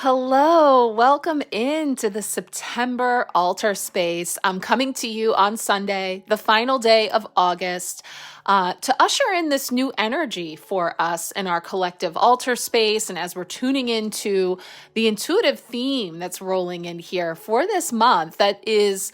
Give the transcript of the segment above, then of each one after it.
Hello, welcome into the September altar space. I'm coming to you on Sunday, the final day of August, to usher in this new energy for us in our collective altar space. And as we're tuning into the intuitive theme that's rolling in here for this month, that is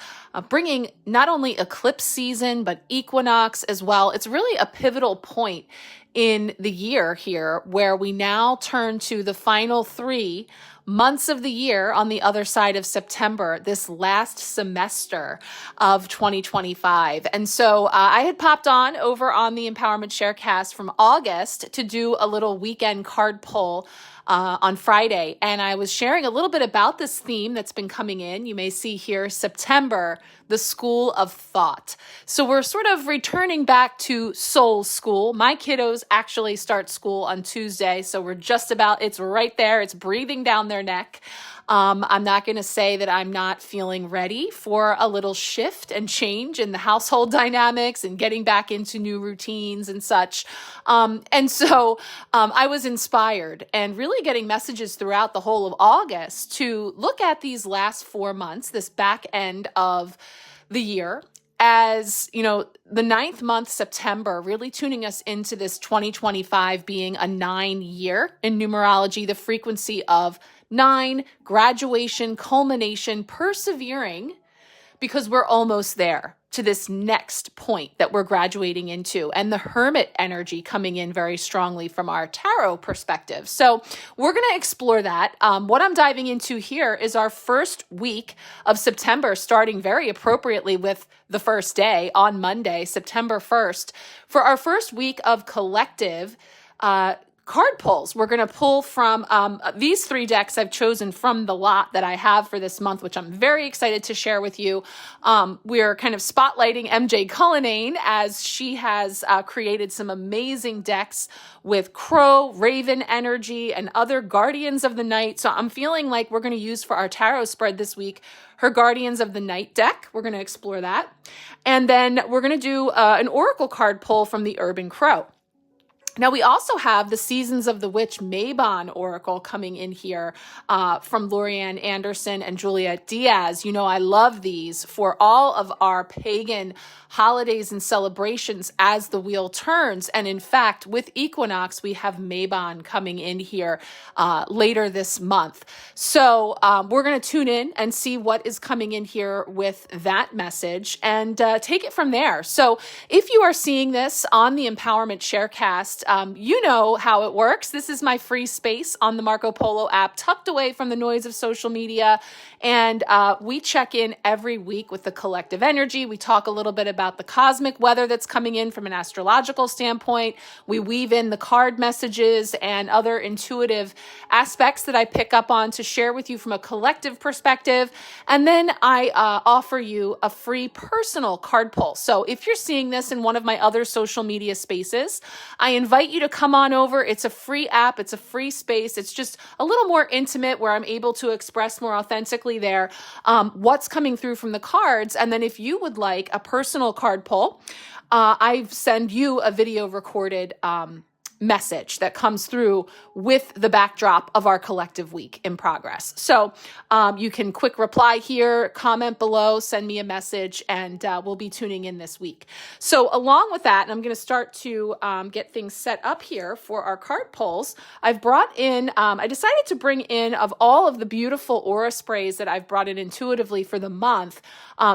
bringing not only eclipse season, but equinox as well. It's really a pivotal point in the year here where we now turn to the final 3 months of the year on the other side of September, this last semester of 2025. And so I had popped on over on the Empowerment Sharecast from August to do a little weekend card pull on Friday. And I was sharing a little bit about this theme that's been coming in. You may see here, September, the School of Thought. So we're sort of returning back to soul school. My kiddos actually start school on Tuesday. So we're just about, it's right there. It's breathing down their neck. I'm not going to say that I'm not feeling ready for a little shift and change in the household dynamics and getting back into new routines and such. And so I was inspired and really getting messages throughout the whole of August to look at these last 4 months, this back end of the year, as, you know, the 9th month, September, really tuning us into this 2025 being a 9 year in numerology, the frequency of 9, graduation, culmination, persevering, because we're almost there to this next point that we're graduating into, and the hermit energy coming in very strongly from our tarot perspective. So we're going to explore that. What I'm diving into here is our first week of September, starting very appropriately with the first day on Monday, September 1st, for our first week of collective card pulls. We're going to pull from these 3 decks I've chosen from the lot that I have for this month, which I'm very excited to share with you. We're kind of spotlighting 𝓘𝓷𝓽𝓮 as she has created some amazing decks with crow, raven energy, and other guardians of the night. So I'm feeling like we're going to use for our tarot spread this week her Guardians of the Night deck. We're going to explore that. And then we're going to do an oracle card pull from the Urban Crow. Now, we also have the Seasons of the Witch Mayban Oracle coming in here from Lorianne Anderson and Juliet Diaz. You know, I love these for all of our pagan holidays and celebrations as the wheel turns. And in fact, with Equinox, we have Mayban coming in here later this month. So we're going to tune in and see what is coming in here with that message and take it from there. So if you are seeing this on the Empowerment Sharecast, you know how it works. This is my free space on the Marco Polo app, tucked away from the noise of social media. And we check in every week with the collective energy. We talk a little bit about the cosmic weather that's coming in from an astrological standpoint. We weave in the card messages and other intuitive aspects that I pick up on to share with you from a collective perspective. And then I offer you a free personal card pull. So if you're seeing this in one of my other social media spaces, I invite you to come on over. It's a free app. It's a free space. It's just a little more intimate where I'm able to express more authentically there what's coming through from the cards. And then if you would like a personal card pull, I send you a video recorded message that comes through with the backdrop of our collective week in progress. So you can quick reply here, comment below, send me a message, and we'll be tuning in this week. So along with that, and I'm going to start to get things set up here for our card pulls, I've brought in, I decided to bring in, of all of the beautiful aura sprays that I've brought in intuitively for the month,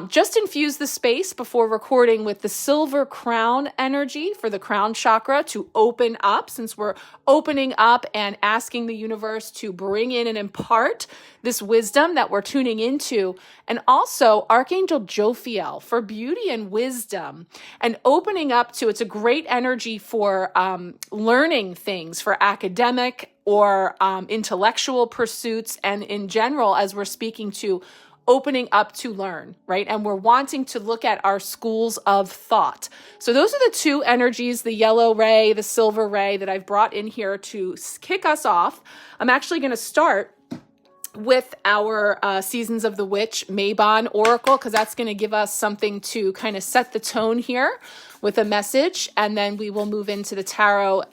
just infuse the space before recording with the silver crown energy for the crown chakra to open up, since we're opening up and asking the universe to bring in and impart this wisdom that we're tuning into. And also Archangel Jophiel for beauty and wisdom and opening up to, it's a great energy for learning things for academic or intellectual pursuits. And in general, as we're speaking to opening up to learn, right? And we're wanting to look at our schools of thought. So those are the 2 energies, the yellow ray, the silver ray, that I've brought in here to kick us off. I'm actually going to start with our Seasons of the Witch Mayban Oracle, because that's going to give us something to kind of set the tone here with a message. And then we will move into the tarot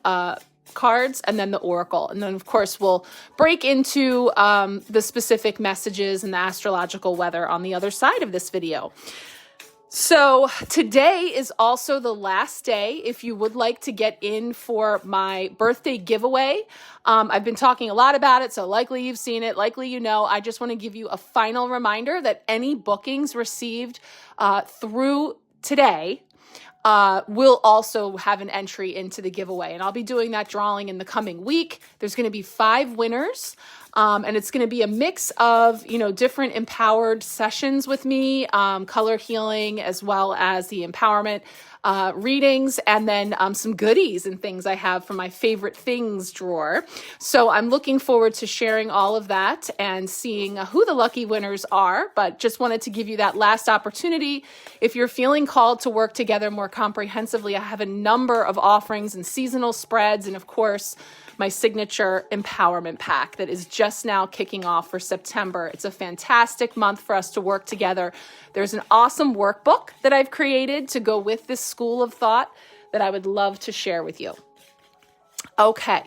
cards, and then the oracle. And then, of course, we'll break into the specific messages and the astrological weather on the other side of this video. So today is also the last day if you would like to get in for my birthday giveaway. I've been talking a lot about it, so likely you've seen it, likely you know. I just want to give you a final reminder that any bookings received through today will also have an entry into the giveaway. And I'll be doing that drawing in the coming week. There's going to be 5 winners. And it's going to be a mix of, different empowered sessions with me, color healing, as well as the empowerment readings, and then some goodies and things I have from my favorite things drawer. So I'm looking forward to sharing all of that and seeing who the lucky winners are, but just wanted to give you that last opportunity. If you're feeling called to work together more comprehensively, I have a number of offerings and seasonal spreads, and of course, my signature empowerment pack that is just now kicking off for September. It's a fantastic month for us to work together. There's an awesome workbook that I've created to go with this school of thought that I would love to share with you. Okay,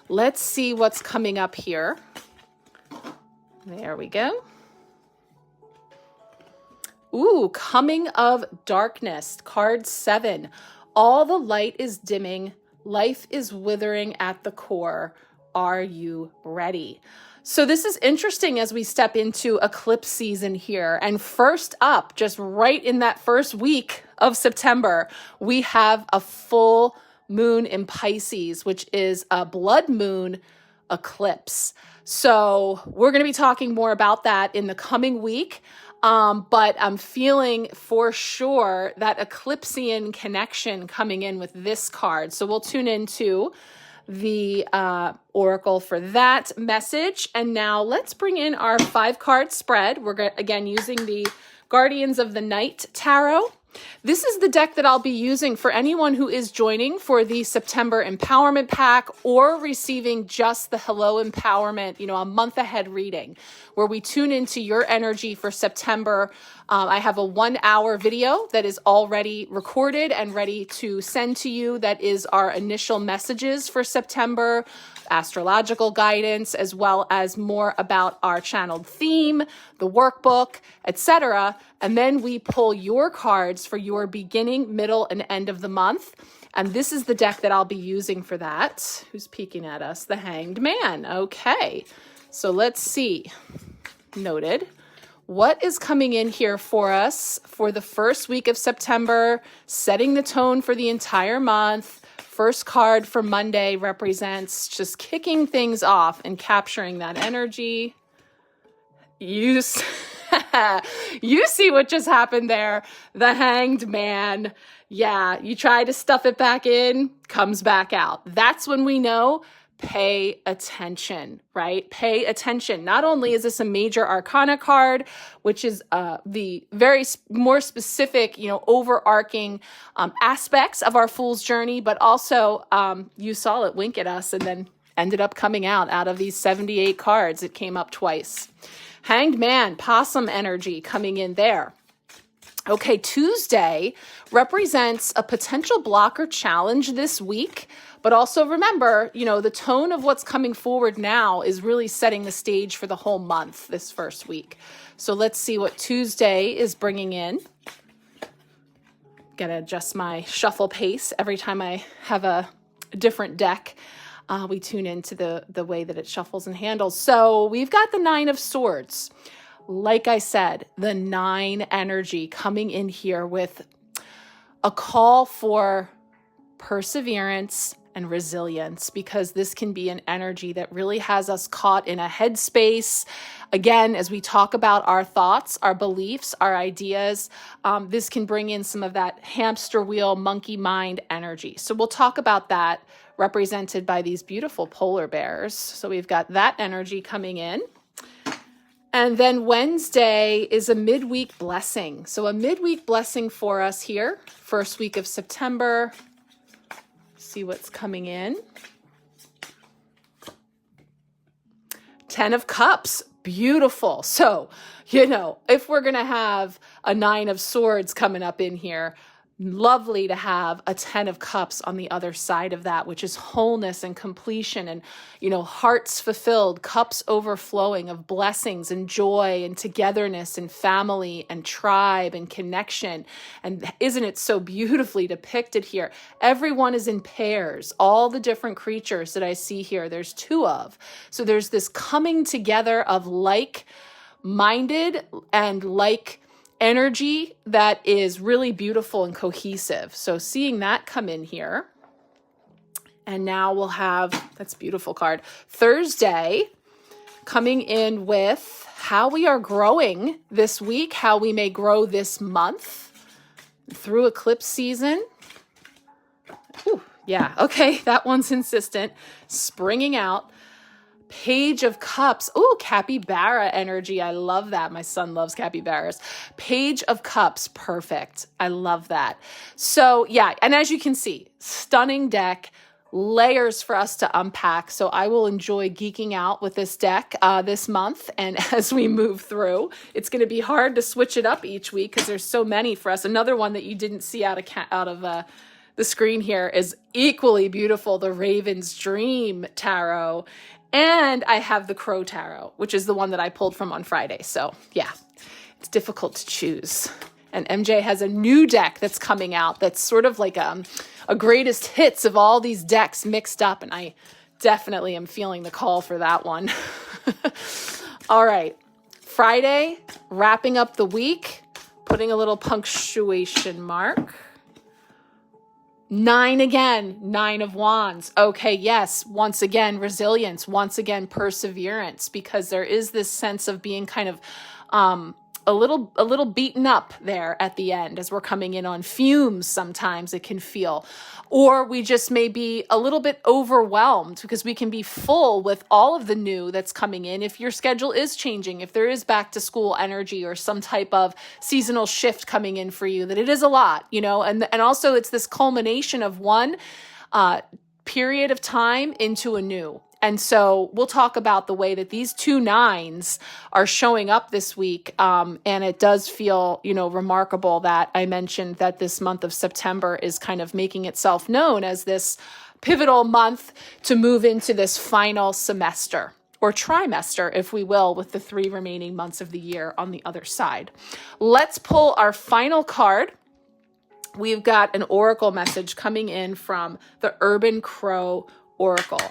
let's see what's coming up here. There we go. Ooh, Coming of Darkness, card 7. All the light is dimming. Life is withering at the core. Are you ready? So this is interesting as we step into eclipse season here. And first up, just right in that first week of September, we have a full moon in Pisces, which is a blood moon eclipse. So we're going to be talking more about that in the coming week. But I'm feeling for sure that eclipsean connection coming in with this card. So we'll tune into the oracle for that message. And now let's bring in our 5-card spread. We're again using the Guardians of the Night Tarot. This is the deck that I'll be using for anyone who is joining for the September Empowerment Pack or receiving just the Hello Empowerment, a month ahead reading where we tune into your energy for September. I have a 1-hour video that is already recorded and ready to send to you. That is our initial messages for September, astrological guidance, as well as more about our channeled theme, the workbook, etc. And then we pull your cards for your beginning, middle, and end of the month. And this is the deck that I'll be using for that. Who's peeking at us? The Hanged Man. Okay, so let's see. Noted. What is coming in here for us for the first week of September, setting the tone for the entire month? First card for Monday represents just kicking things off and capturing that energy. You see what just happened there. The Hanged Man. Yeah, you try to stuff it back in, comes back out. That's when we know, pay attention, right? Pay attention. Not only is this a major arcana card, which is the very more specific, overarching aspects of our fool's journey, but also you saw it wink at us and then ended up coming out of these 78 cards. It came up twice. Hanged Man, possum energy coming in there. Okay, Tuesday represents a potential block or challenge this week, but also remember, the tone of what's coming forward now is really setting the stage for the whole month this first week. So let's see what Tuesday is bringing in. Gotta adjust my shuffle pace every time I have a different deck. We tune into the way that it shuffles and handles. So we've got the 9 of Swords. Like I said, the 9 energy coming in here with a call for perseverance and resilience, because this can be an energy that really has us caught in a headspace. Again, as we talk about our thoughts, our beliefs, our ideas, this can bring in some of that hamster wheel, monkey mind energy. So we'll talk about that, represented by these beautiful polar bears. So we've got that energy coming in. And then Wednesday is a midweek blessing. So a midweek blessing for us here, first week of September. See what's coming in. 10 of Cups, beautiful. So, if we're going to have a 9 of Swords coming up in here, lovely to have a 10 of cups on the other side of that, which is wholeness and completion and, hearts fulfilled, cups overflowing of blessings and joy and togetherness and family and tribe and connection. And isn't it so beautifully depicted here? Everyone is in pairs. All the different creatures that I see here, there's 2 of. So there's this coming together of like-minded and like energy that is really beautiful and cohesive. So seeing that come in here. And now we'll have, that's a beautiful card, Thursday coming in with how we are growing this week, how we may grow this month through eclipse season. Ooh, yeah, okay, that one's insistent. Springing out. Page of Cups. Ooh, capybara energy. I love that. My son loves capybaras. Page of Cups. Perfect. I love that. So yeah, and as you can see, stunning deck, layers for us to unpack. So I will enjoy geeking out with this deck this month. And as we move through, it's going to be hard to switch it up each week because there's so many for us. Another one that you didn't see out of the screen here is equally beautiful, the Raven's Dream Tarot. And I have the Crow Tarot, which is the one that I pulled from on Friday. So yeah, it's difficult to choose. And MJ has a new deck that's coming out that's sort of like a greatest hits of all these decks mixed up. And I definitely am feeling the call for that one. All right, Friday, wrapping up the week, putting a little punctuation mark. 9 again, 9 of Wands. Okay, yes, once again, resilience, once again, perseverance, because there is this sense of being kind of a little beaten up there at the end as we're coming in on fumes. Sometimes it can feel, or we just may be a little bit overwhelmed because we can be full with all of the new that's coming in. If your schedule is changing, if there is back to school energy or some type of seasonal shift coming in for you, that it is a lot, and also it's this culmination of one period of time into a new. And so we'll talk about the way that these 2 9s are showing up this week. And it does feel, remarkable that I mentioned that this month of September is kind of making itself known as this pivotal month to move into this final semester or trimester, if we will, with the 3 remaining months of the year on the other side. Let's pull our final card. We've got an oracle message coming in from the Urban Crow Oracle.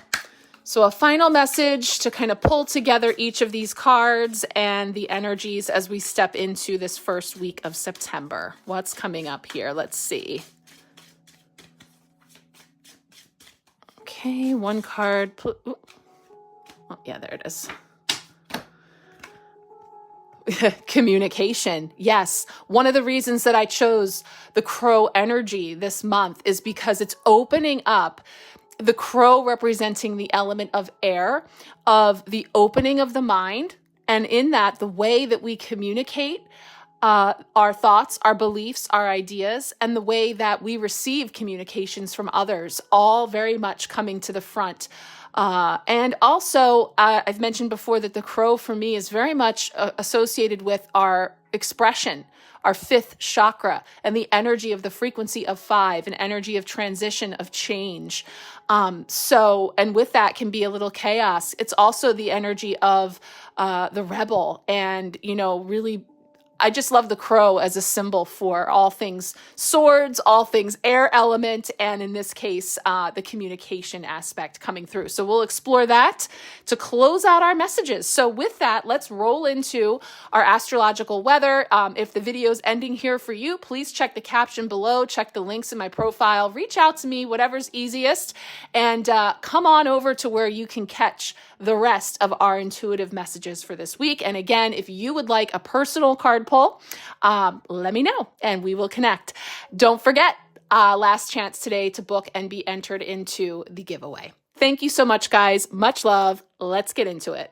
So a final message to kind of pull together each of these cards and the energies as we step into this first week of September. What's coming up here? Let's see. Okay, one card. Oh, yeah, there it is. Communication. Yes. One of the reasons that I chose the crow energy this month is because it's opening up the crow representing the element of air, of the opening of the mind. And in that, the way that we communicate our thoughts, our beliefs, our ideas, and the way that we receive communications from others, all very much coming to the front. And also, I've mentioned before that the crow for me is very much associated with our expression, our 5th chakra, and the energy of the frequency of 5, an energy of transition, of change. And with that can be a little chaos. It's also the energy of the rebel and, really, I just love the crow as a symbol for all things swords, all things air element, and in this case, the communication aspect coming through. So we'll explore that to close out our messages. So with that, let's roll into our astrological weather. If the video is ending here for you, please check the caption below, check the links in my profile, reach out to me, whatever's easiest, and come on over to where you can catch the rest of our intuitive messages for this week. And again, if you would like a personal card pull, let me know and we will connect. Don't forget, last chance today to book and be entered into the giveaway. Thank you so much, guys. Much love. Let's get into it.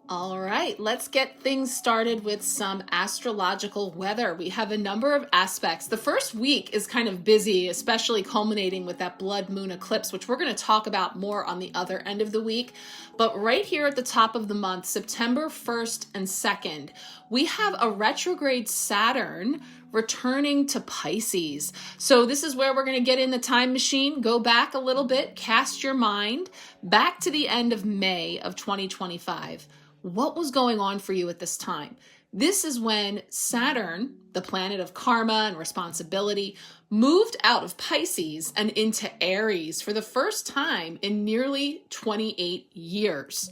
All right, let's get things started with some astrological weather. We have a number of aspects. The first week is kind of busy, especially culminating with that blood moon eclipse, which we're going to talk about more on the other end of the week. But right here at the top of the month, September 1st and 2nd, we have a retrograde Saturn returning to Pisces. So this is where we're going to get in the time machine, go back a little bit, cast your mind back to the end of May of 2025. What was going on for you at this time? This is when Saturn, the planet of karma and responsibility, moved out of Pisces and into Aries for the first time in nearly 28 years.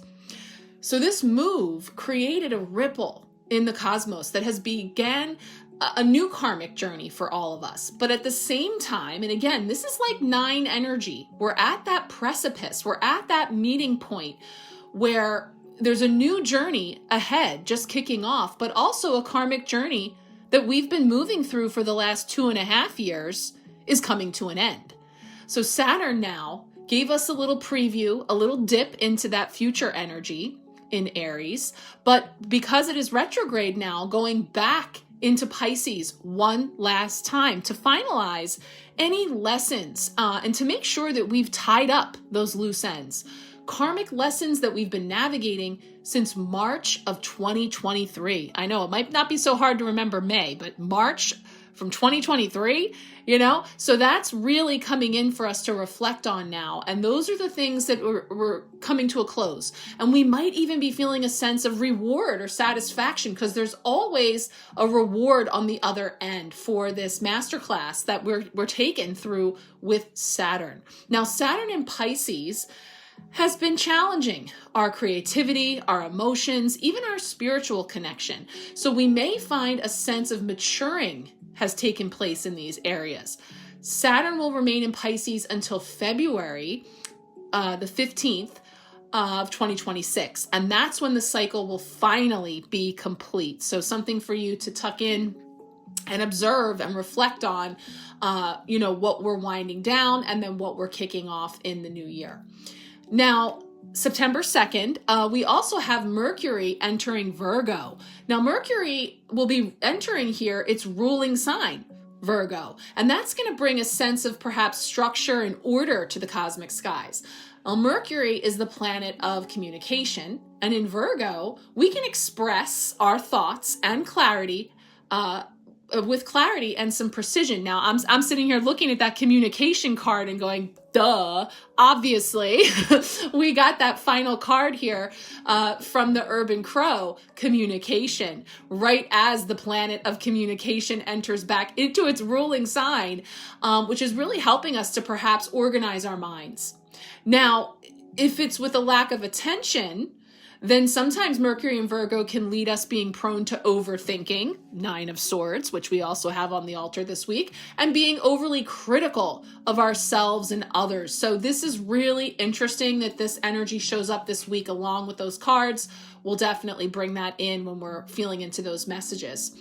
So this move created a ripple in the cosmos that has began a new karmic journey for all of us. But at the same time, and again, this is like 9 energy. We're at that precipice. We're at that meeting point where there's a new journey ahead, just kicking off, but also a karmic journey that we've been moving through for the last 2.5 years is coming to an end. So Saturn now gave us a little preview, a little dip into that future energy in Aries, but because it is retrograde now, going back into Pisces one last time to finalize any lessons and to make sure that we've tied up those loose ends. Karmic lessons that we've been navigating since March of 2023. I know it might not be so hard to remember May, but March from 2023, so that's really coming in for us to reflect on now. And those are the things that we're coming to a close. And we might even be feeling a sense of reward or satisfaction because there's always a reward on the other end for this masterclass that we're taken through with Saturn. Now, Saturn in Pisces has been challenging our creativity, our emotions, even our spiritual connection. So we may find a sense of maturing has taken place in these areas. Saturn will remain in Pisces until February the 15th of 2026. And that's when the cycle will finally be complete. So something for you to tuck in and observe and reflect on, what we're winding down and then what we're kicking off in the new year. Now, September 2nd, we also have Mercury entering Virgo. Now, Mercury will be entering here its ruling sign, Virgo, and that's going to bring a sense of perhaps structure and order to the cosmic skies. Now, Mercury is the planet of communication, and in Virgo, we can express our thoughts and clarity with clarity and some precision. Now, I'm sitting here looking at that communication card and going, duh, obviously. We got that final card here from the 𝓘𝓷𝓽𝓮 𝓣𝓪𝓻𝓸𝓽 communication, right as the planet of communication enters back into its ruling sign, which is really helping us to perhaps organize our minds. Now, if it's with a lack of attention, then sometimes Mercury in Virgo can lead us being prone to overthinking, 9 of Swords, which we also have on the altar this week, and being overly critical of ourselves and others. So this is really interesting that this energy shows up this week along with those cards. We'll definitely bring that in when we're feeling into those messages.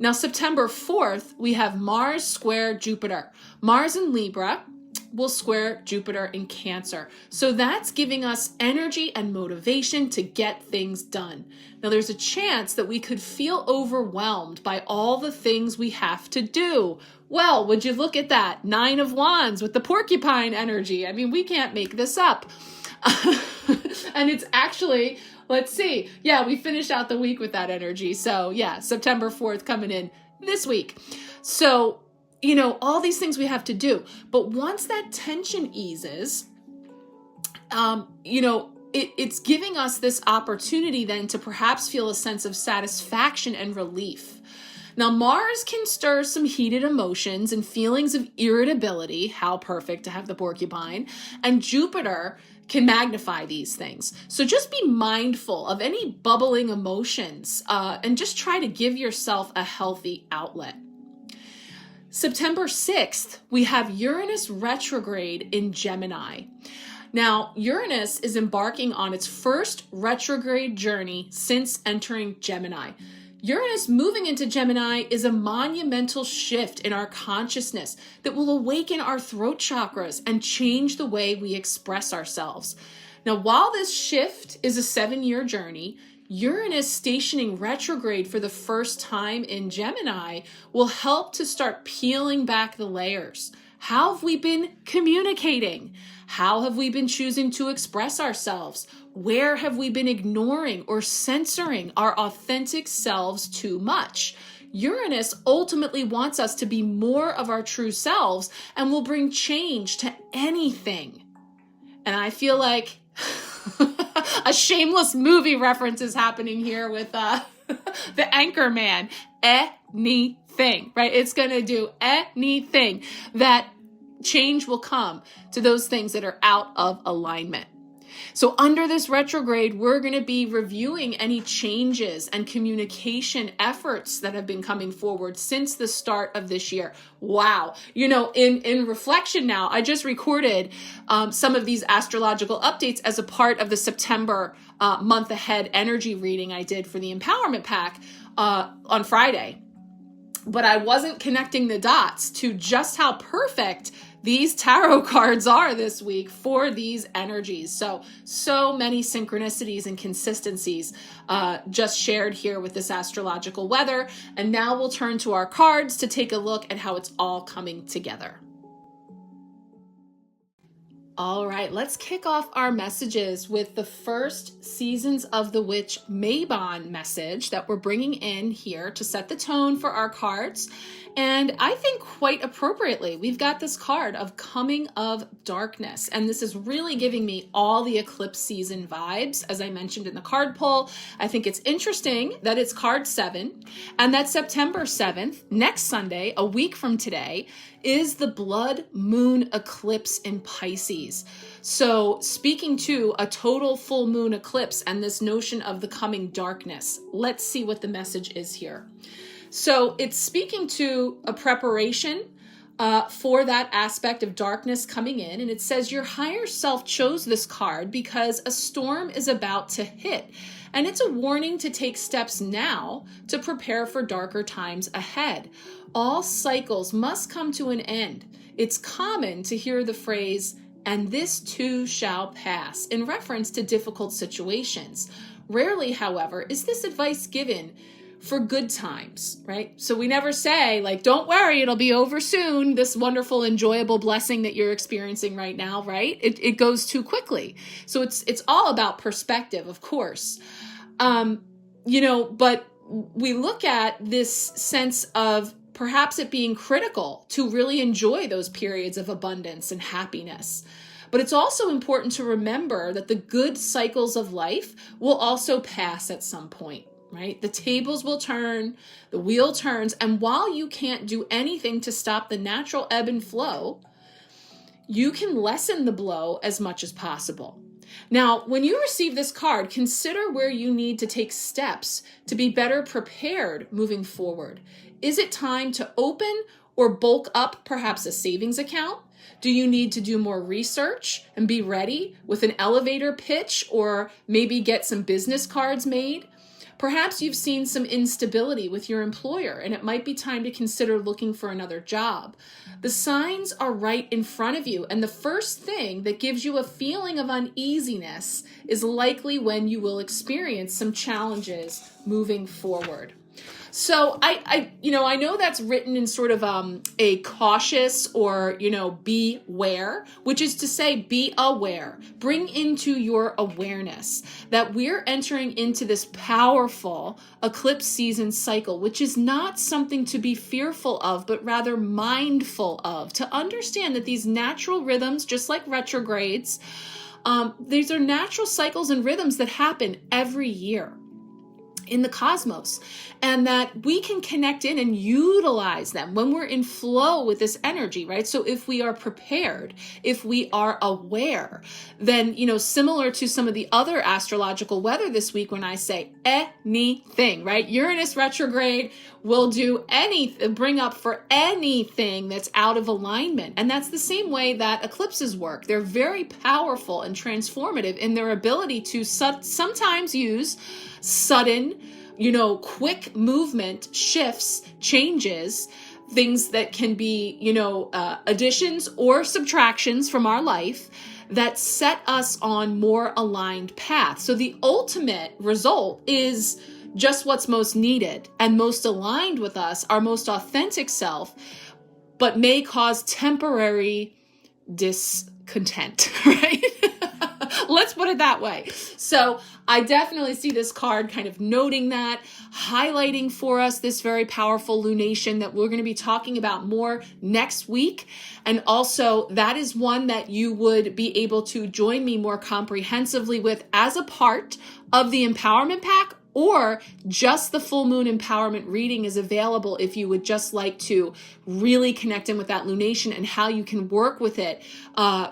Now, September 4th, we have Mars square Jupiter. Mars in Libra will square Jupiter in Cancer. So that's giving us energy and motivation to get things done. Now, there's a chance that we could feel overwhelmed by all the things we have to do. Well, would you look at that? 9 of Wands with the porcupine energy. I mean, we can't make this up. And it's actually, let's see. Yeah, we finished out the week with that energy. So yeah, September 4th coming in this week. So all these things we have to do. But once that tension eases, it's giving us this opportunity then to perhaps feel a sense of satisfaction and relief. Now, Mars can stir some heated emotions and feelings of irritability. How perfect to have the porcupine. And Jupiter can magnify these things. So just be mindful of any bubbling emotions and just try to give yourself a healthy outlet. September 6th, we have Uranus retrograde in Gemini. Now, Uranus is embarking on its first retrograde journey since entering Gemini. Uranus moving into Gemini is a monumental shift in our consciousness that will awaken our throat chakras and change the way we express ourselves. Now, while this shift is a 7-year journey, Uranus stationing retrograde for the first time in Gemini will help to start peeling back the layers. How have we been communicating? How have we been choosing to express ourselves? Where have we been ignoring or censoring our authentic selves too much? Uranus ultimately wants us to be more of our true selves and will bring change to anything. And I feel like a shameless movie reference is happening here with the Anchorman. Anything, right? It's going to do anything. That change will come to those things that are out of alignment. So under this retrograde, we're going to be reviewing any changes and communication efforts that have been coming forward since the start of this year. Wow. In reflection now, I just recorded some of these astrological updates as a part of the September month ahead energy reading I did for the Empowerment Pack on Friday. But I wasn't connecting the dots to just how perfect these tarot cards are this week for these energies. So many synchronicities and consistencies just shared here with this astrological weather. And now we'll turn to our cards to take a look at how it's all coming together. All right, let's kick off our messages with the first Seasons of the Witch Mabon message that we're bringing in here to set the tone for our cards. And I think quite appropriately, we've got this card of Coming of Darkness. And this is really giving me all the eclipse season vibes, as I mentioned in the card pull. I think it's interesting that it's card 7 and that September 7th, next Sunday, a week from today, is the blood moon eclipse in Pisces. So speaking to a total full moon eclipse and this notion of the coming darkness, let's see what the message is here. So it's speaking to a preparation for that aspect of darkness coming in. And it says your higher self chose this card because a storm is about to hit. And it's a warning to take steps now to prepare for darker times ahead. All cycles must come to an end. It's common to hear the phrase, "and this too shall pass," in reference to difficult situations. Rarely, however, is this advice given for good times, right? So we never say, like, don't worry, it'll be over soon, this wonderful, enjoyable blessing that you're experiencing right now, right? It goes too quickly. So it's all about perspective, of course. But we look at this sense of perhaps it being critical to really enjoy those periods of abundance and happiness. But it's also important to remember that the good cycles of life will also pass at some point, right? The tables will turn, the wheel turns, and while you can't do anything to stop the natural ebb and flow, you can lessen the blow as much as possible. Now, when you receive this card, consider where you need to take steps to be better prepared moving forward. Is it time to open or bulk up perhaps a savings account? Do you need to do more research and be ready with an elevator pitch or maybe get some business cards made? Perhaps you've seen some instability with your employer and it might be time to consider looking for another job. The signs are right in front of you, and the first thing that gives you a feeling of uneasiness is likely when you will experience some challenges moving forward. So I know that's written in sort of a cautious or, beware, which is to say, be aware. Bring into your awareness that we're entering into this powerful eclipse season cycle, which is not something to be fearful of, but rather mindful of, to understand that these natural rhythms, just like retrogrades, these are natural cycles and rhythms that happen every year in the cosmos, and that we can connect in and utilize them when we're in flow with this energy, right? So if we are prepared, if we are aware, then, similar to some of the other astrological weather this week, when I say anything, right? Uranus retrograde will do anything, bring up for anything that's out of alignment. And that's the same way that eclipses work. They're very powerful and transformative in their ability to sometimes use sudden, quick movement, shifts, changes, things that can be, additions or subtractions from our life that set us on more aligned paths. So the ultimate result is just what's most needed and most aligned with us, our most authentic self, but may cause temporary discontent, right? Let's put it that way. So I definitely see this card kind of noting that, highlighting for us this very powerful lunation that we're going to be talking about more next week. And also that is one that you would be able to join me more comprehensively with as a part of the Empowerment Pack, or just the full moon empowerment reading is available if you would just like to really connect in with that lunation and how you can work with it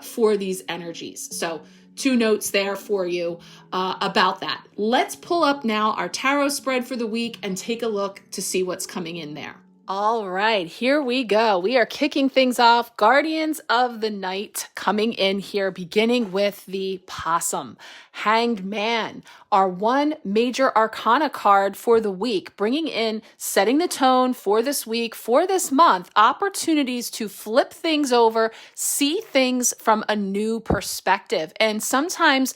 for these energies. So 2 notes there for you about that. Let's pull up now our tarot spread for the week and take a look to see what's coming in there. All right, here we go. We are kicking things off. Guardians of the Night coming in here, beginning with the Possum. Hanged Man, our 1 major arcana card for the week, bringing in, setting the tone for this week, for this month, opportunities to flip things over, see things from a new perspective. And sometimes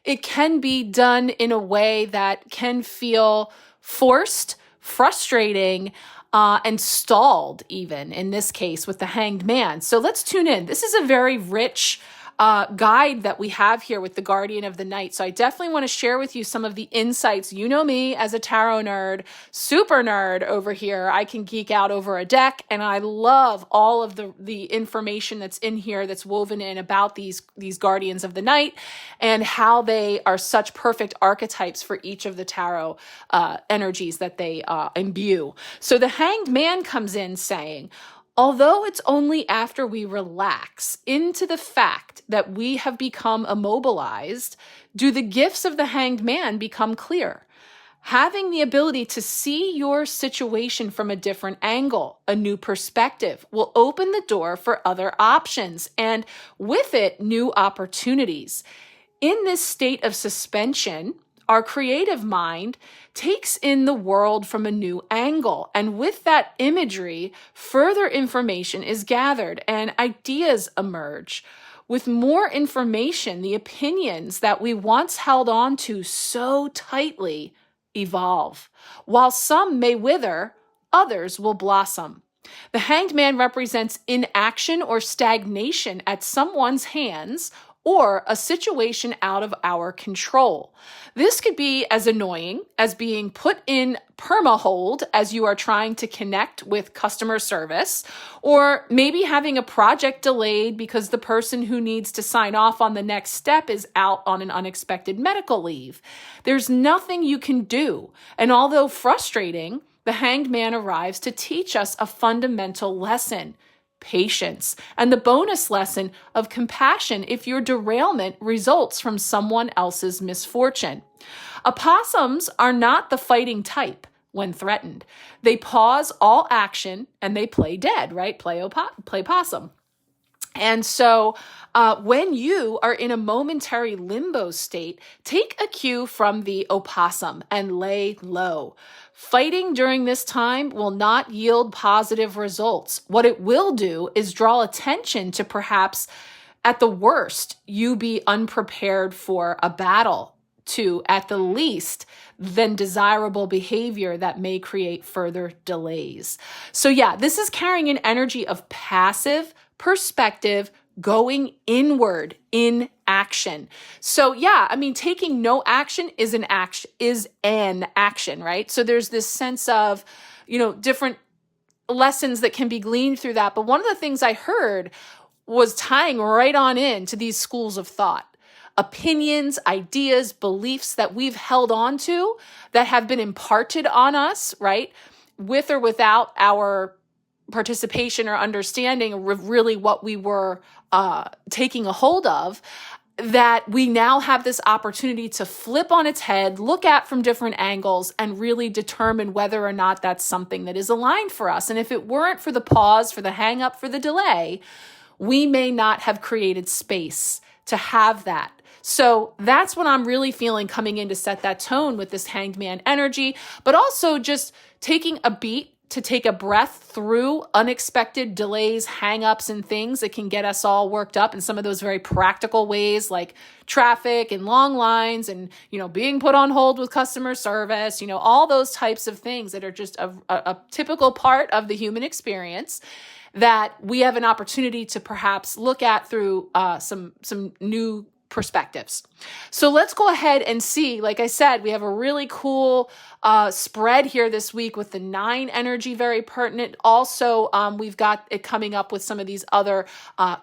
it can be done in a way that can feel forced, frustrating, and stalled even in this case with the Hanged Man. So let's tune in. This is a very rich guide that we have here with the Guardian of the Night. So I definitely want to share with you some of the insights. You know me as a tarot nerd, super nerd over here. I can geek out over a deck, and I love all of the information that's in here that's woven in about these Guardians of the Night and how they are such perfect archetypes for each of the tarot energies that they imbue. So the Hanged Man comes in saying, although it's only after we relax into the fact that we have become immobilized, do the gifts of the Hanged Man become clear. Having the ability to see your situation from a different angle, a new perspective, will open the door for other options and with it, new opportunities. In this state of suspension, our creative mind takes in the world from a new angle. And with that imagery, further information is gathered and ideas emerge. With more information, the opinions that we once held on to so tightly evolve. While some may wither, others will blossom. The Hanged Man represents inaction or stagnation at someone's hands or a situation out of our control. This could be as annoying as being put in perma-hold as you are trying to connect with customer service, or maybe having a project delayed because the person who needs to sign off on the next step is out on an unexpected medical leave. There's nothing you can do, and although frustrating, the Hanged Man arrives to teach us a fundamental lesson: patience, and the bonus lesson of compassion if your derailment results from someone else's misfortune. Opossums are not the fighting type when threatened. They pause all action and they play dead, right? Play possum. And so when you are in a momentary limbo state, take a cue from the opossum and lay low. Fighting during this time will not yield positive results. What it will do is draw attention to perhaps, at the worst, you be unprepared for a battle, to, at the least, then desirable behavior that may create further delays. So yeah, this is carrying an energy of passive perspective, going inward in action. So yeah, I mean, taking no action is an action, right? So there's this sense of, different lessons that can be gleaned through that. But one of the things I heard was tying right on in to these schools of thought. Opinions, ideas, beliefs that we've held on to that have been imparted on us, right? With or without our participation or understanding of really what we were taking a hold of, that we now have this opportunity to flip on its head, look at from different angles, and really determine whether or not that's something that is aligned for us. And if it weren't for the pause, for the hang up, for the delay, we may not have created space to have that. So that's what I'm really feeling coming in to set that tone with this Hanged Man energy, but also just taking a beat to take a breath through unexpected delays, hang-ups, and things that can get us all worked up in some of those very practical ways, like traffic and long lines and, being put on hold with customer service, all those types of things that are just a typical part of the human experience that we have an opportunity to perhaps look at through some new perspectives. So let's go ahead and see. Like I said, we have a really cool spread here this week with the 9 energy, very pertinent. Also, we've got it coming up with some of these other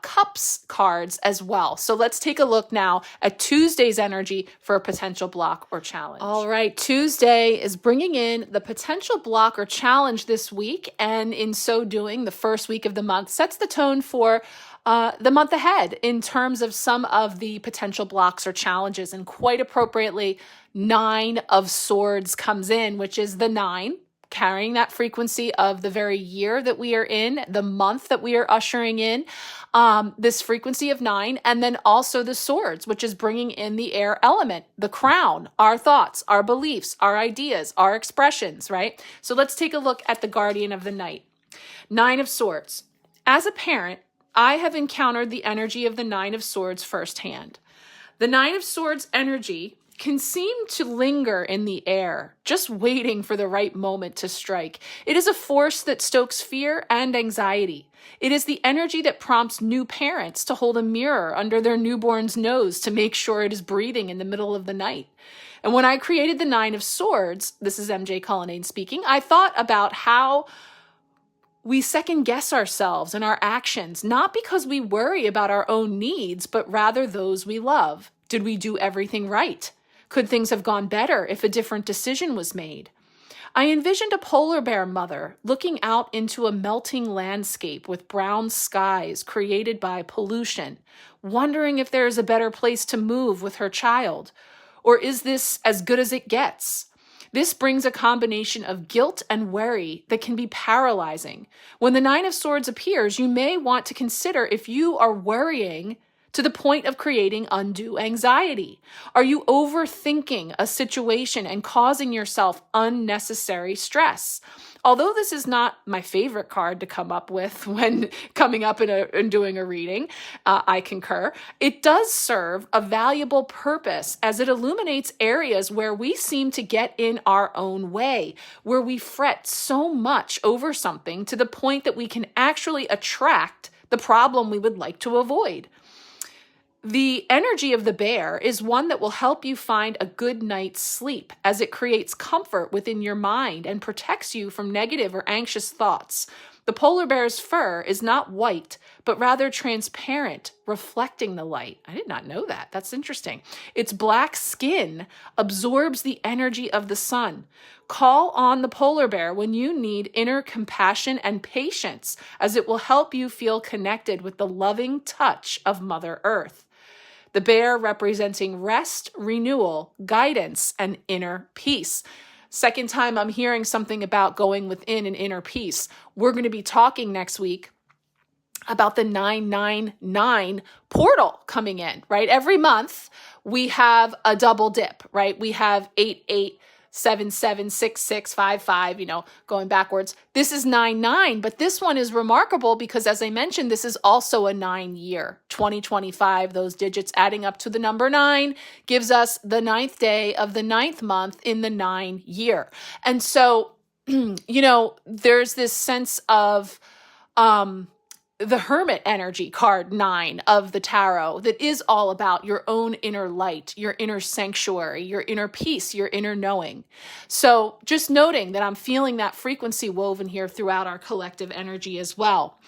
cups cards as well. So let's take a look now at Tuesday's energy for a potential block or challenge. All right, Tuesday is bringing in the potential block or challenge this week, and in so doing, the first week of the month sets the tone for the month ahead in terms of some of the potential blocks or challenges. And quite appropriately, 9 of Swords comes in, which is the 9, carrying that frequency of the very year that we are in, the month that we are ushering in, this frequency of 9, and then also the Swords, which is bringing in the air element, the crown, our thoughts, our beliefs, our ideas, our expressions, right? So let's take a look at the guardian of the night. 9 of Swords. As a parent, I have encountered the energy of the 9 of Swords firsthand. The 9 of Swords energy can seem to linger in the air, just waiting for the right moment to strike. It is a force that stokes fear and anxiety. It is the energy that prompts new parents to hold a mirror under their newborn's nose to make sure it is breathing in the middle of the night. And when I created the 9 of Swords, this is MJ Cullinane speaking, I thought about how we second guess ourselves and our actions, not because we worry about our own needs, but rather those we love. Did we do everything right? Could things have gone better if a different decision was made? I envisioned a polar bear mother looking out into a melting landscape with brown skies created by pollution, wondering if there is a better place to move with her child. Or is this as good as it gets? This brings a combination of guilt and worry that can be paralyzing. When the 9 of Swords appears, you may want to consider if you are worrying to the point of creating undue anxiety. Are you overthinking a situation and causing yourself unnecessary stress? Although this is not my favorite card to come up with when coming up and doing a reading, I concur, it does serve a valuable purpose as it illuminates areas where we seem to get in our own way, where we fret so much over something to the point that we can actually attract the problem we would like to avoid. The energy of the bear is one that will help you find a good night's sleep as it creates comfort within your mind and protects you from negative or anxious thoughts. The polar bear's fur is not white, but rather transparent, reflecting the light. I did not know that. That's interesting. Its black skin absorbs the energy of the sun. Call on the polar bear when you need inner compassion and patience, as it will help you feel connected with the loving touch of Mother Earth. The bear representing rest, renewal, guidance, and inner peace. Second time I'm hearing something about going within an inner peace. We're going to be talking next week about the 999 portal coming in, right? Every month we have a double dip, right? We have 88776655, going backwards. This is 99, but this one is remarkable because, as I mentioned, this is also a 9 year, 2025. Those digits adding up to the number 9 gives us the 9th day of the 9th month in the 9 year. And so, there's this sense of, the Hermit energy, card 9 of the tarot, that is all about your own inner light, your inner sanctuary, your inner peace, your inner knowing. So just noting that I'm feeling that frequency woven here throughout our collective energy as well.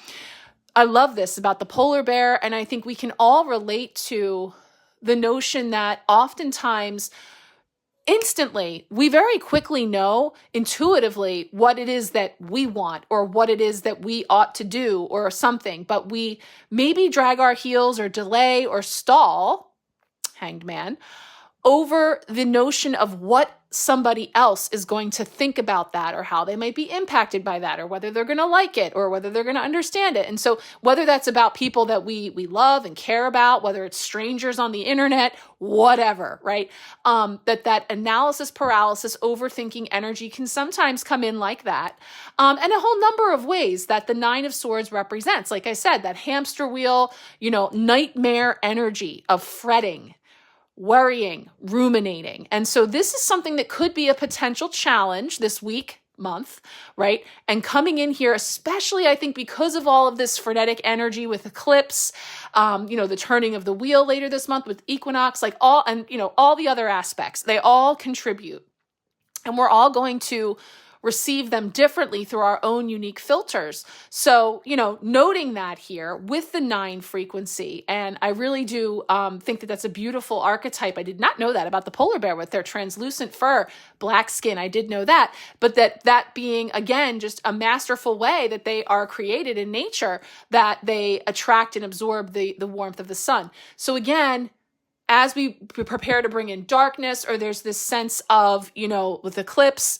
I love this about the polar bear, and I think we can all relate to the notion that oftentimes instantly, we very quickly know intuitively what it is that we want or what it is that we ought to do or something, but we maybe drag our heels or delay or stall, Hanged Man, over the notion of what somebody else is going to think about that or how they might be impacted by that or whether they're going to like it or whether they're going to understand it. And so whether that's about people that we love and care about, whether it's strangers on the internet, whatever, right? That analysis paralysis, overthinking energy can sometimes come in like that. And a whole number of ways that the 9 of Swords represents. Like I said, that hamster wheel, nightmare energy of fretting, worrying, ruminating. And so this is something that could be a potential challenge this week, month, right? And coming in here, especially I think because of all of this frenetic energy with Eclipse, the turning of the wheel later this month with Equinox, like all the other aspects, they all contribute. And we're all going to receive them differently through our own unique filters. So, noting that here with the 9 frequency, and I really do think that that's a beautiful archetype. I did not know that about the polar bear with their translucent fur, black skin. I did know that, but that being, again, just a masterful way that they are created in nature, that they attract and absorb the warmth of the sun. So again, as we prepare to bring in darkness, or there's this sense of, with eclipse,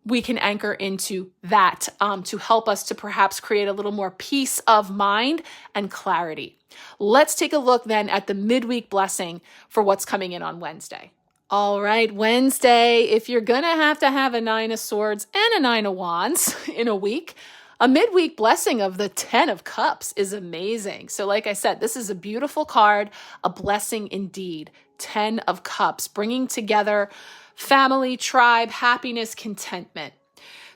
we can anchor into that to help us to perhaps create a little more peace of mind and clarity. Let's take a look then at the midweek blessing for what's coming in on Wednesday. All right, Wednesday, if you're going to have a 9 of Swords and a 9 of Wands in a week, a midweek blessing of the 10 of Cups is amazing. So like I said, this is a beautiful card, a blessing indeed. 10 of Cups, bringing together family, tribe, happiness, contentment.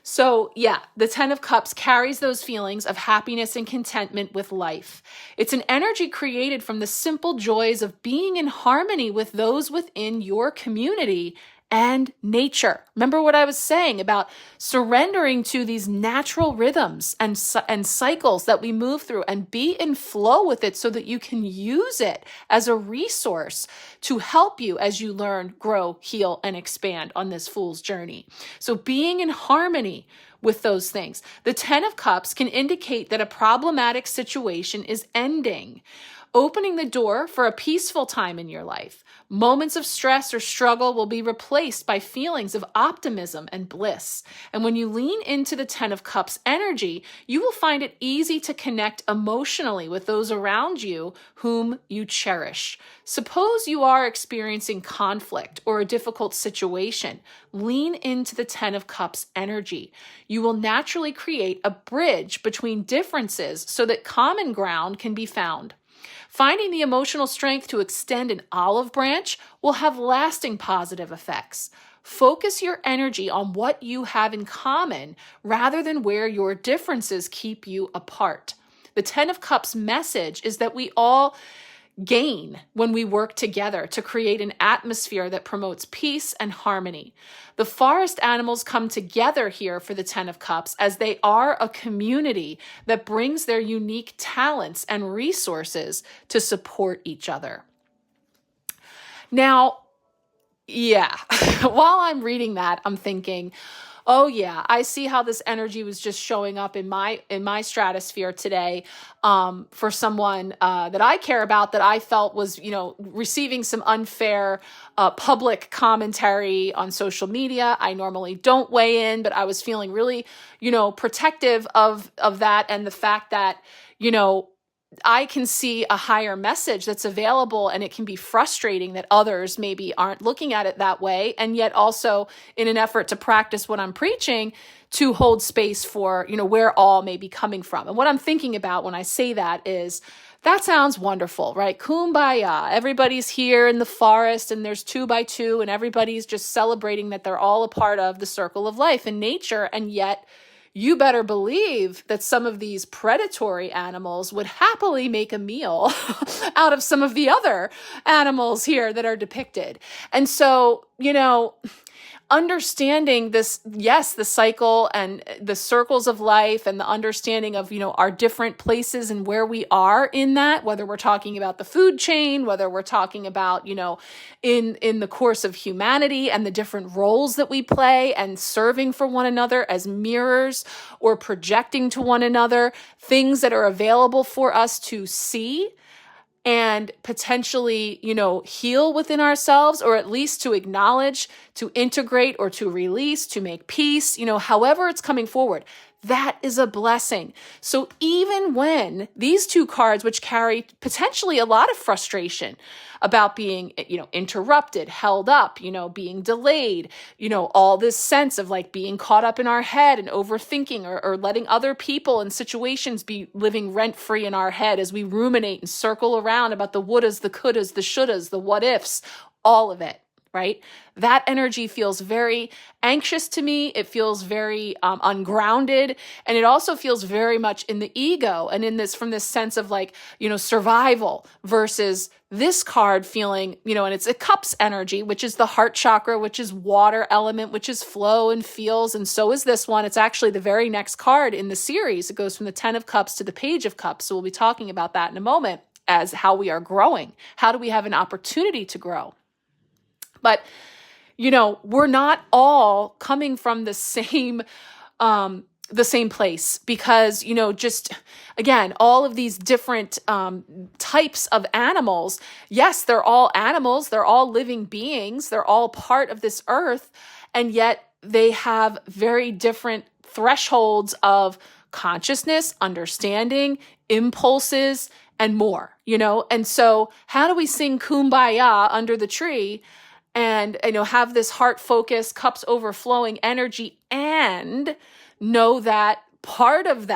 So yeah, the 10 of Cups carries those feelings of happiness and contentment with life. It's an energy created from the simple joys of being in harmony with those within your community and nature. Remember what I was saying about surrendering to these natural rhythms and cycles that we move through, and be in flow with it so that you can use it as a resource to help you as you learn, grow, heal, and expand on this fool's journey. So being in harmony with those things. The 10 of Cups can indicate that a problematic situation is ending, opening the door for a peaceful time in your life. Moments of stress or struggle will be replaced by feelings of optimism and bliss. And when you lean into the 10 of Cups energy, you will find it easy to connect emotionally with those around you whom you cherish. Suppose you are experiencing conflict or a difficult situation. Lean into the 10 of Cups energy. You will naturally create a bridge between differences so that common ground can be found. Finding the emotional strength to extend an olive branch will have lasting positive effects. Focus your energy on what you have in common rather than where your differences keep you apart. The 10 of Cups message is that we all gain when we work together to create an atmosphere that promotes peace and harmony. The forest animals come together here for the 10 of Cups as they are a community that brings their unique talents and resources to support each other. Now, yeah, while I'm reading that, I'm thinking, oh yeah, I see how this energy was just showing up in my stratosphere today for someone that I care about, that I felt was, receiving some unfair public commentary on social media. I normally don't weigh in, but I was feeling really, protective of that, and the fact that, I can see a higher message that's available, and it can be frustrating that others maybe aren't looking at it that way. And yet also, in an effort to practice what I'm preaching, to hold space for, where all may be coming from. And what I'm thinking about when I say that is, that sounds wonderful, right? Kumbaya. Everybody's here in the forest, and there's 2 by 2, and everybody's just celebrating that they're all a part of the circle of life and nature. And yet, you better believe that some of these predatory animals would happily make a meal out of some of the other animals here that are depicted. And so, understanding this, yes, the cycle and the circles of life, and the understanding of, our different places and where we are in that, whether we're talking about the food chain, whether we're talking about, in the course of humanity and the different roles that we play, and serving for one another as mirrors or projecting to one another things that are available for us to see and potentially, heal within ourselves, or at least to acknowledge, to integrate, or to release, to make peace, however it's coming forward. That is a blessing. So even when these 2 cards, which carry potentially a lot of frustration about being, interrupted, held up, being delayed, all this sense of like being caught up in our head and overthinking, or letting other people and situations be living rent-free in our head as we ruminate and circle around about the wouldas, the couldas, the shouldas, the what ifs, all of it. right? That energy feels very anxious to me. It feels very ungrounded. And it also feels very much in the ego and in this, from this sense of like, survival versus this card feeling, and it's a cups energy, which is the heart chakra, which is water element, which is flow and feels. And so is this one. It's actually the very next card in the series. It goes from the 10 of cups to the page of cups. So we'll be talking about that in a moment as how we are growing. How do we have an opportunity to grow? But, we're not all coming from the same place because, just again, all of these different types of animals, yes, they're all animals, they're all living beings, they're all part of this earth, and yet they have very different thresholds of consciousness, understanding, impulses, and more, And so how do we sing Kumbaya under the tree and, have this heart focus, cups overflowing energy, and know that a part of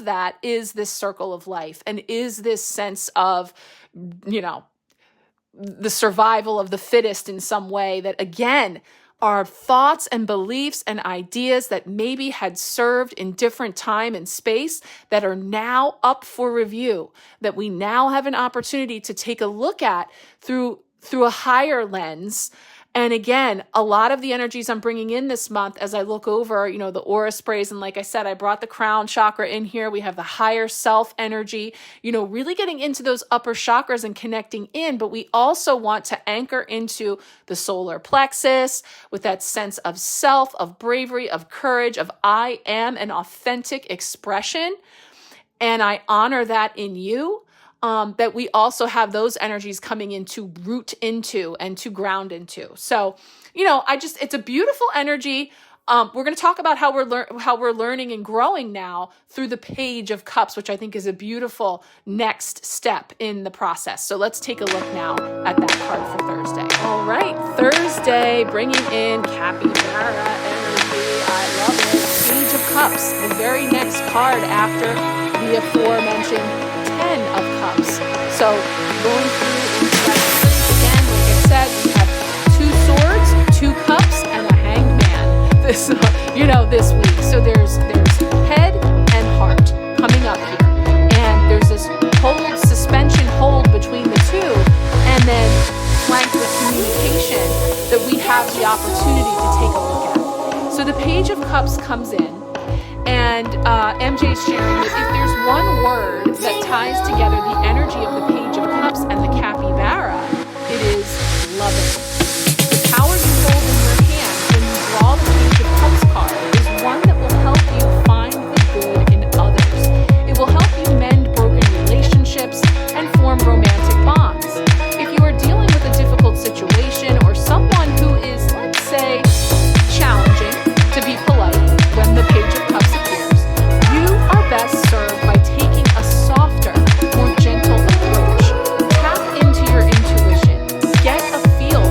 that is this circle of life and is this sense of, the survival of the fittest in some way that, again, are thoughts and beliefs and ideas that maybe had served in different time and space that are now up for review, that we now have an opportunity to take a look at through a higher lens. And again, a lot of the energies I'm bringing in this month as I look over, the aura sprays. And like I said, I brought the crown chakra in here. We have the higher self energy, really getting into those upper chakras and connecting in. But we also want to anchor into the solar plexus with that sense of self, of bravery, of courage, of I am an authentic expression. And I honor that in you. That we also have those energies coming in to root into and to ground into. So, it's a beautiful energy. We're going to talk about how we're learning and growing now through the page of cups, which I think is a beautiful next step in the process. So let's take a look now at that card for Thursday. All right, Thursday, bringing in capybara energy. I love it. Page of cups, the very next card after the aforementioned 10 of cups. So going through into that series again, like I said, we have 2 swords, 2 cups, and a hanged man this week. So there's head and heart coming up here. And there's this suspension hold between the two, and then flanked with communication that we have the opportunity to take a look at. So the page of cups comes in. And MJ is sharing that if there's one word that ties together the energy of the page of cups and the capybara, it is loving. The power you hold in your hand when you draw the page of cups card is one that will help you find the good in others. It will help you mend broken relationships and form romantic bonds. If you are dealing with a difficult situation or someone who is, let's say, challenging, to be polite, when the page of cups appears, you are best served by taking a softer, more gentle approach. Tap into your intuition. Get a feel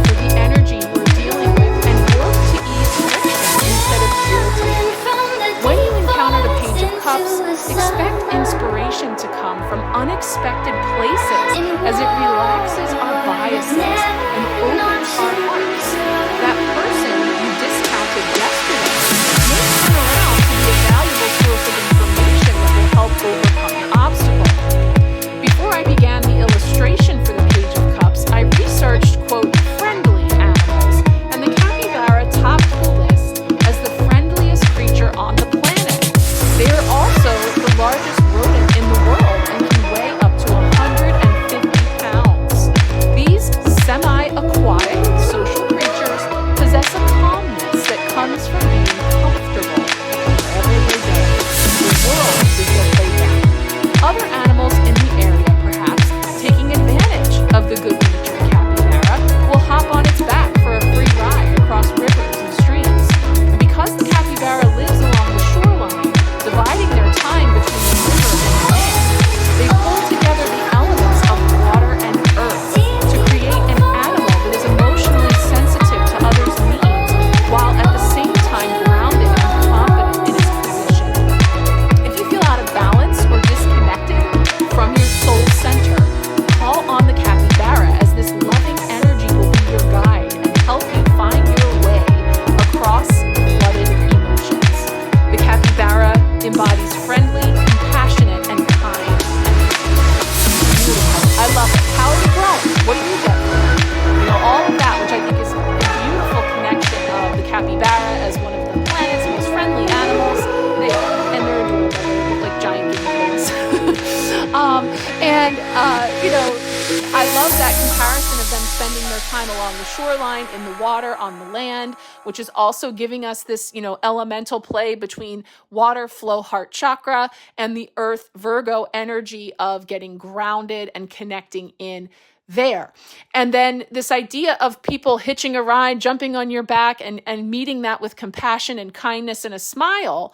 love that comparison of them spending their time along the shoreline, in the water, on the land, which is also giving us this, elemental play between water flow heart chakra and the earth Virgo energy of getting grounded and connecting in there. And then this idea of people hitching a ride, jumping on your back and meeting that with compassion and kindness and a smile.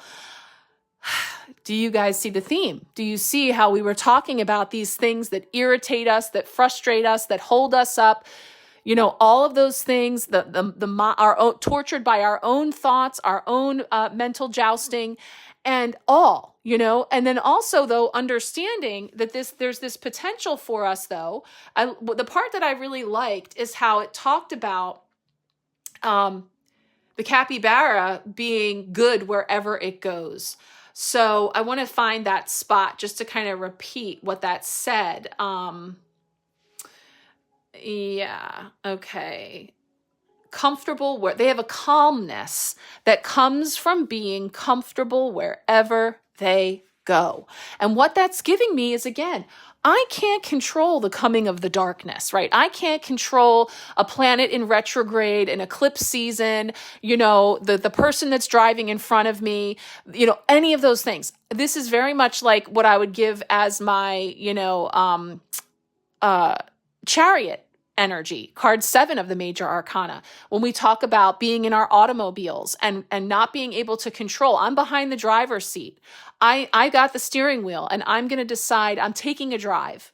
Do you guys see the theme? Do you see how we were talking about these things that irritate us, that frustrate us, that hold us up? All of those things, tortured by our own thoughts, our own mental jousting, and all, and then also though, understanding that there's this potential for us though. The part that I really liked is how it talked about the capybara being good wherever it goes. So I want to find that spot just to kind of repeat what that said. Yeah, okay. Comfortable where they have a calmness that comes from being comfortable wherever they go. And what that's giving me is, again, I can't control the coming of the darkness, right? I can't control a planet in retrograde, an eclipse season, the person that's driving in front of me, any of those things. This is very much like what I would give as my, chariot energy, card 7 of the major arcana. When we talk about being in our automobiles and not being able to control, I'm behind the driver's seat. I got the steering wheel and I'm going to decide I'm taking a drive.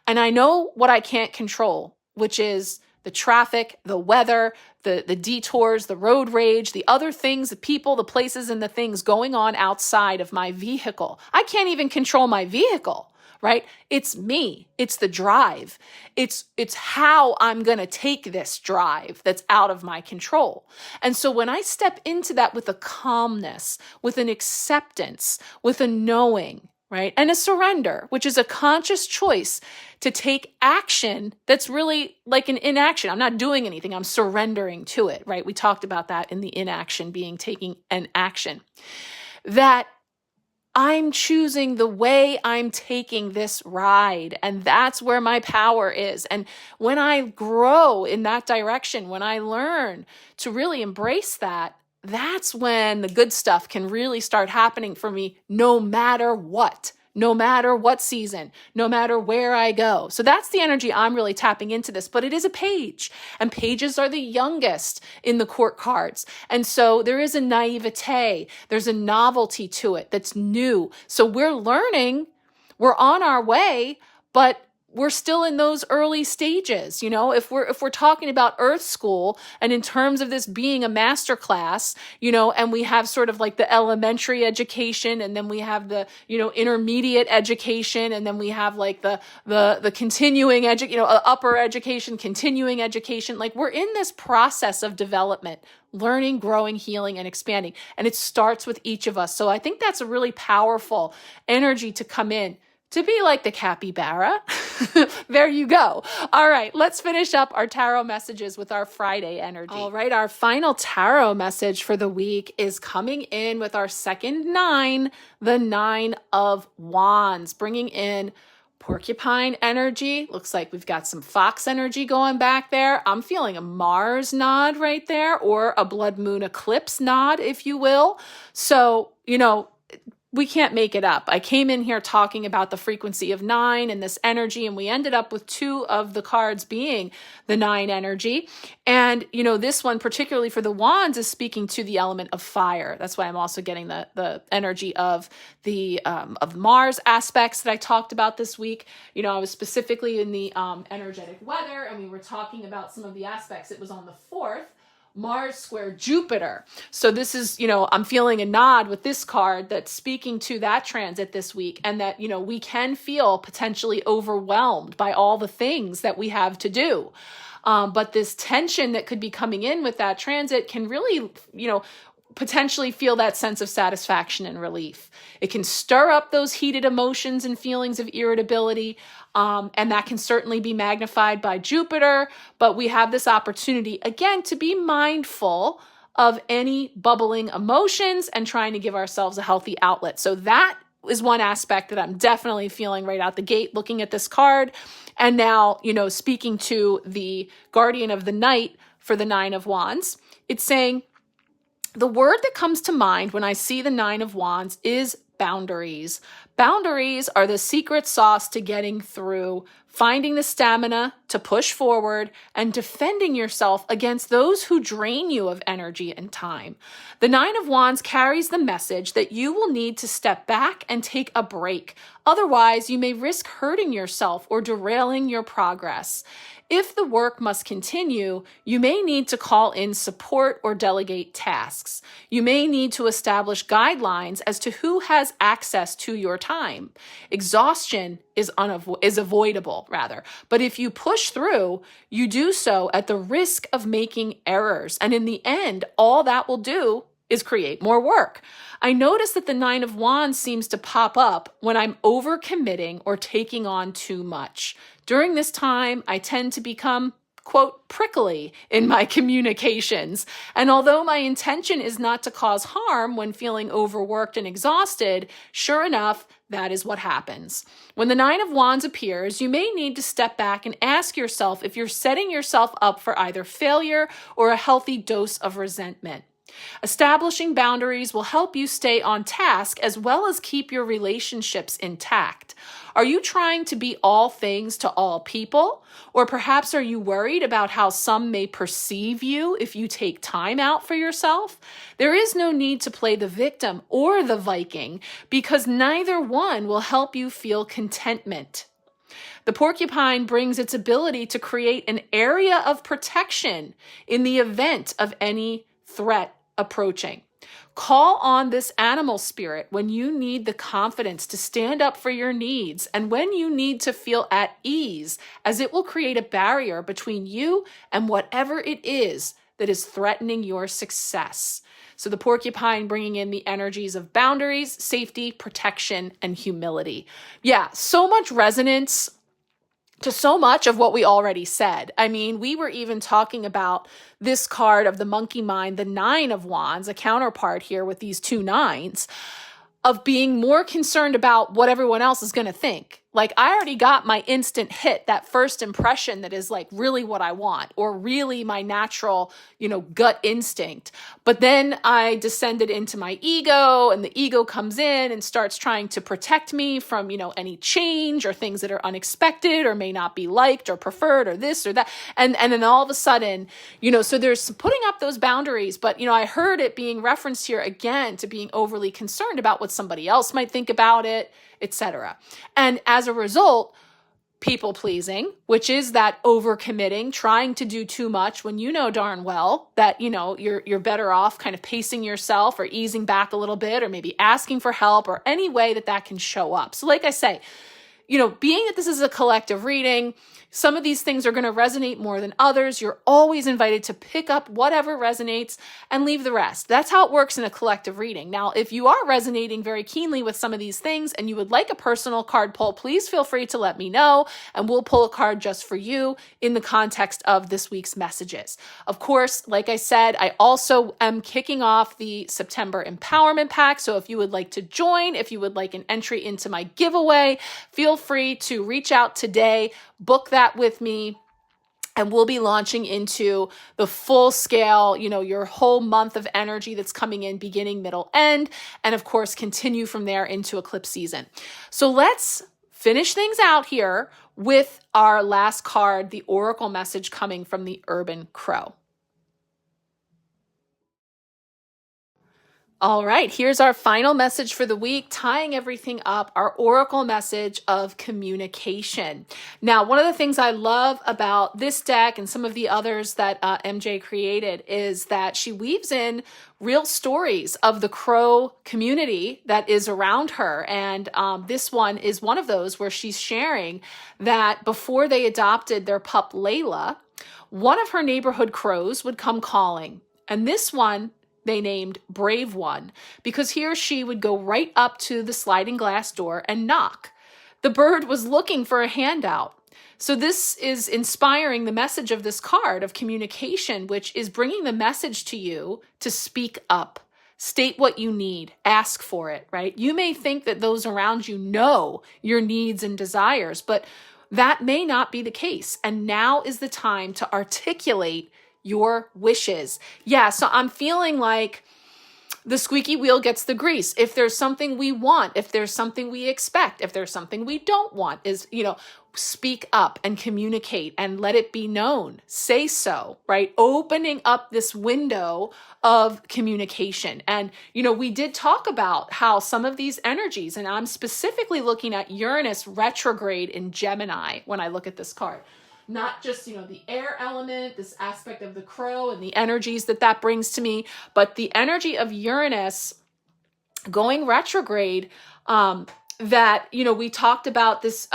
And I know what I can't control, which is the traffic, the weather, the detours, the road rage, the other things, the people, the places, and the things going on outside of my vehicle. I can't even control my vehicle. Right? It's me. It's the drive. It's how I'm going to take this drive that's out of my control. And so when I step into that with a calmness, with an acceptance, with a knowing, right? And a surrender, which is a conscious choice to take action that's really like an inaction. I'm not doing anything. I'm surrendering to it, right? We talked about that in the inaction being taking an action. That I'm choosing the way I'm taking this ride, and that's where my power is. And when I grow in that direction, when I learn to really embrace that, that's when the good stuff can really start happening for me, no matter what season, no matter where I go. So that's the energy I'm really tapping into this, but it is a page, and pages are the youngest in the court cards. And so there is a naivete, there's a novelty to it that's new. So we're learning, we're on our way, but we're still in those early stages. If we're talking about Earth School, and in terms of this being a master class, and we have sort of like the elementary education, and then we have the, intermediate education, and then we have like the continuing upper education, continuing education. Like we're in this process of development, learning, growing, healing, and expanding. And it starts with each of us. So I think that's a really powerful energy to come in. To be like the capybara. There you go. All right, let's finish up our tarot messages with our Friday energy. All right, our final tarot message for the week is coming in with our second 9, the 9 of Wands, bringing in porcupine energy. Looks like we've got some fox energy going back there. I'm feeling a Mars nod right there, or a blood moon eclipse nod, if you will. So, we can't make it up. I came in here talking about the frequency of 9 and this energy, and we ended up with 2 of the cards being the 9 energy. And, this one, particularly for the Wands, is speaking to the element of fire. That's why I'm also getting the energy of the of Mars aspects that I talked about this week. I was specifically in the energetic weather, and we were talking about some of the aspects. It was on the 4th. Mars square Jupiter. So this is, I'm feeling a nod with this card that's speaking to that transit this week, and that, we can feel potentially overwhelmed by all the things that we have to do. But this tension that could be coming in with that transit can really, potentially feel that sense of satisfaction and relief. It can stir up those heated emotions and feelings of irritability, and that can certainly be magnified by Jupiter, but we have this opportunity, again, to be mindful of any bubbling emotions and trying to give ourselves a healthy outlet. So that is one aspect that I'm definitely feeling right out the gate looking at this card. And now, speaking to the guardian of the night for the Nine of Wands, it's saying the word that comes to mind when I see the Nine of Wands is boundaries. Boundaries are the secret sauce to getting through, finding the stamina to push forward, and defending yourself against those who drain you of energy and time. The Nine of Wands carries the message that you will need to step back and take a break. Otherwise, you may risk hurting yourself or derailing your progress. If the work must continue, you may need to call in support or delegate tasks. You may need to establish guidelines as to who has access to your time. Exhaustion is avoidable, but if you push through, you do so at the risk of making errors. And in the end, all that will do is create more work. I notice that the Nine of Wands seems to pop up when I'm overcommitting or taking on too much. During this time, I tend to become, quote, prickly in my communications. And although my intention is not to cause harm when feeling overworked and exhausted, sure enough, that is what happens. When the Nine of Wands appears, you may need to step back and ask yourself if you're setting yourself up for either failure or a healthy dose of resentment. Establishing boundaries will help you stay on task as well as keep your relationships intact. Are you trying to be all things to all people? Or perhaps are you worried about how some may perceive you if you take time out for yourself? There is no need to play the victim or the Viking because neither one will help you feel contentment. The porcupine brings its ability to create an area of protection in the event of any threat approaching. Call on this animal spirit when you need the confidence to stand up for your needs and when you need to feel at ease, as it will create a barrier between you and whatever it is that is threatening your success. So the porcupine bringing in the energies of boundaries, safety, protection, and humility. Yeah, so much resonance to so much of what we already said. I mean, we were even talking about this card of the monkey mind, the Nine of Wands, a counterpart here with these two nines, of being more concerned about what everyone else is going to think. Like, I already got my instant hit, that first impression that is like really what I want, or really my natural, gut instinct. But then I descended into my ego, and the ego comes in and starts trying to protect me from, any change or things that are unexpected or may not be liked or preferred or this or that. And then all of a sudden, so there's putting up those boundaries. But, I heard it being referenced here again to being overly concerned about what somebody else might think about it, etc. And as a result, people pleasing, which is that overcommitting, trying to do too much when you know darn well that, you're better off kind of pacing yourself or easing back a little bit or maybe asking for help or any way that can show up. So like I say, being that this is a collective reading, some of these things are going to resonate more than others. You're always invited to pick up whatever resonates and leave the rest. That's how it works in a collective reading. Now, if you are resonating very keenly with some of these things and you would like a personal card pull, please feel free to let me know and we'll pull a card just for you in the context of this week's messages. Of course, like I said, I also am kicking off the September Empowerment Pack. So if you would like to join, if you would like an entry into my giveaway, feel free to reach out today, book that with me, and we'll be launching into the full scale, your whole month of energy that's coming in beginning, middle, end, and of course, continue from there into eclipse season. So let's finish things out here with our last card, the oracle message coming from the urban crow. All right, here's our final message for the week, tying everything up, our oracle message of communication. Now, one of the things I love about this deck and some of the others that MJ created is that she weaves in real stories of the crow community that is around her. And this one is one of those where she's sharing that before they adopted their pup Layla, one of her neighborhood crows would come calling. And this one they named Brave One because he or she would go right up to the sliding glass door and knock. The bird was looking for a handout. So this is inspiring the message of this card of communication, which is bringing the message to you to speak up, State what you need, ask for it, right? You may think that those around you know your needs and desires, but that may not be the case. And now is the time to articulate your wishes. Yeah, so I'm feeling like the squeaky wheel gets the grease. If there's something we want, if there's something we expect, if there's something we don't want, is, speak up and communicate and let it be known. Say so, right? Opening up this window of communication. And, we did talk about how some of these energies, and I'm specifically looking at Uranus retrograde in Gemini when I look at this card. Not just, the air element, this aspect of the crow and the energies that brings to me, but the energy of Uranus going retrograde, that, we talked about this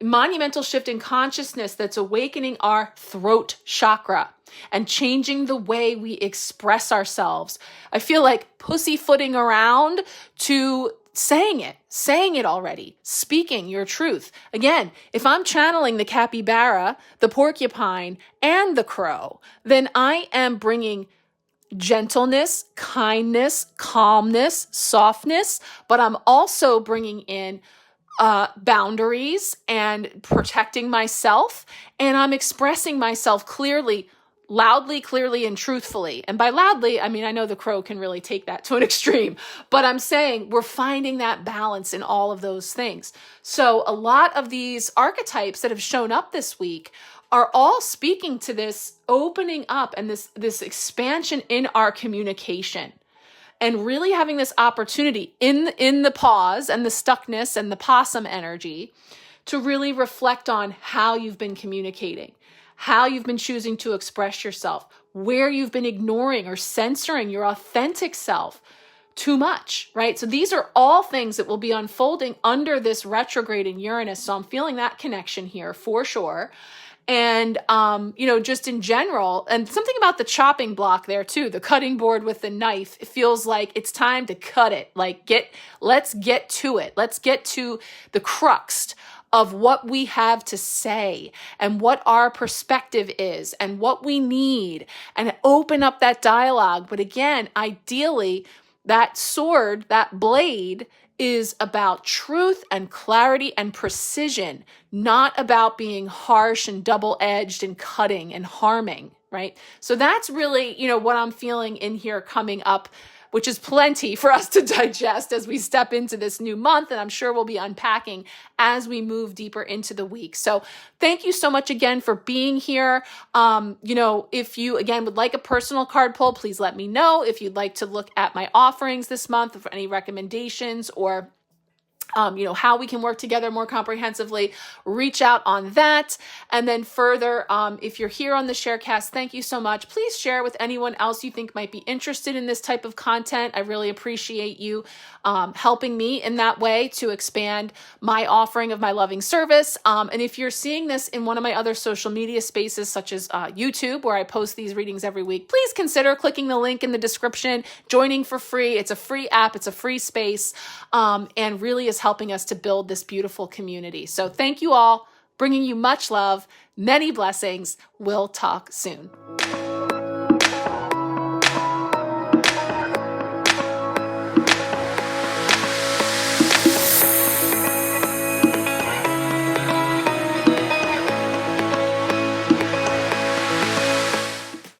monumental shift in consciousness that's awakening our throat chakra and changing the way we express ourselves. I feel like pussyfooting around to saying it already, speaking your truth. Again, if I'm channeling the capybara, the porcupine, and the crow, then I am bringing gentleness, kindness, calmness, softness, but I'm also bringing in boundaries and protecting myself, and I'm expressing myself clearly, loudly, clearly, and truthfully. And by loudly, I mean, I know the crow can really take that to an extreme, but I'm saying we're finding that balance in all of those things. So a lot of these archetypes that have shown up this week are all speaking to this opening up and this expansion in our communication. And really having this opportunity in the pause and the stuckness and the possum energy to really reflect on how you've been communicating, how you've been choosing to express yourself, where you've been ignoring or censoring your authentic self too much, right? So these are all things that will be unfolding under this retrograde in Uranus. So I'm feeling that connection here for sure. And, just in general, and something about the chopping block there too, the cutting board with the knife, it feels like it's time to cut it. Let's get to it. Let's get to the crux of what we have to say and what our perspective is and what we need, and open up that dialogue. But again, ideally, that sword, that blade, is about truth and clarity and precision, not about being harsh and double-edged and cutting and harming, right? So that's really, what I'm feeling in here coming up, which is plenty for us to digest as we step into this new month. And I'm sure we'll be unpacking as we move deeper into the week. So thank you so much again for being here. If you, again, would like a personal card pull, please let me know. If you'd like to look at my offerings this month, for any recommendations or how we can work together more comprehensively, reach out on that. And then further, if you're here on the Sharecast, thank you so much. Please share with anyone else you think might be interested in this type of content. I really appreciate you helping me in that way to expand my offering of my loving service. And if you're seeing this in one of my other social media spaces, such as YouTube, where I post these readings every week, please consider clicking the link in the description, joining for free. It's a free app. It's a free space, and really is helping us to build this beautiful community. So thank you all, bringing you much love, many blessings. We'll talk soon.